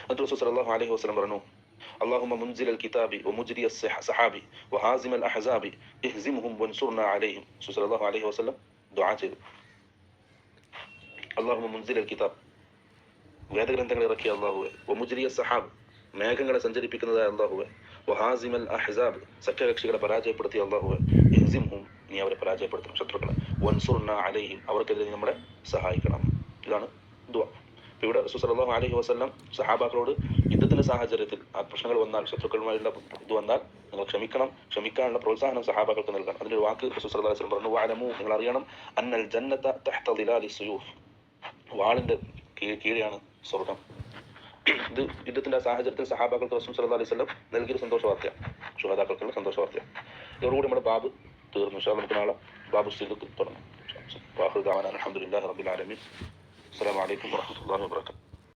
എന്നിട്ട് റസൂൽ സല്ലല്ലാഹു അലൈഹി വസല്ലം പറഞ്ഞു, اللهم منزل الكتاب ومجري السحاب وهازم الأحزاب اهزمهم وانصرنا عليهم. റസൂൽ സല്ലല്ലാഹു അലൈഹി വസല്ലം ദുആ ചെയ്തു, اللهم منزل الكتاب, വേദഗ്രന്ഥങ്ങൾ ഇറക്കിയ അല്ലാഹുവേ, വമുജ്രിയ സഹാബ്, മേഘങ്ങളെ സഞ്ചരിപ്പിക്കുന്നതായ അല്ലാഹുവേ, വഹാസിമൽ അഹ്സാബ്, സഖ്യകക്ഷികളെ പരാജയപ്പെടുത്തിയ അല്ലാഹുവേ, ഇഹ്സിംഹും, നീ അവരെ പരാജയപ്പെടുത്തണം ശത്രുക്കളെ, വൻസുർന അലൈഹിം, അവർക്കെതിരെ നീ നമ്മളെ സഹായിക്കണം. ഇതാണ് ദുആ. അപ്പോൾ ഇവിടെ റസൂൽ സല്ലല്ലാഹു അലൈഹി വസല്ലം സഹാബാക്കളോട് യുദ്ധത്തിന്റെ സാഹചര്യത്തിൽ ആ പ്രശ്നങ്ങൾ വന്നാൽ, ശത്രുക്കളുമായുള്ള ഇത് വന്നാൽ നിങ്ങൾ ക്ഷമിക്കണം, ക്ഷമിക്കാനുള്ള പ്രോത്സാഹനം സഹാബാക്കൾക്ക് നൽകണം. അതിന്റെ വാക്ക് റസൂൽ സല്ലല്ലാഹു അലൈഹി വസല്ലം പറഞ്ഞു, വഅലമു, നിങ്ങൾ അറിയണം, അന്നൽ ജന്നത തഹ്ത ദിലാലി സുയൂഫ്, വാളിന്റെ കീഴെയാണ് സ്വർഗം. ഇത് യുദ്ധത്തിന്റെ സാഹചര്യത്തിൽ സഹാബാക്കൾക്ക് റസൂൽ സല്ലല്ലാഹു അലൈഹി വസല്ലം നൽകിയൊരു സന്തോഷ വാർത്തയാണ്, ശുഹദാക്കൾക്കുള്ള സന്തോഷ വാർത്തയാണ്. ഇതോടുകൂടി നമ്മുടെ ബാബ് തീർന്നു. ഇൻഷാ അല്ലാഹ് നമുക്ക് നാളെ ബാബു സിദ്ദീഖ് തുടങ്ങും. അൽഹംദുലില്ലാഹി റബ്ബിൽ ആലമീൻ. അസ്സലാമു അലൈക്കും വറഹ്മത്തുള്ളാഹി വബറകാതുഹു.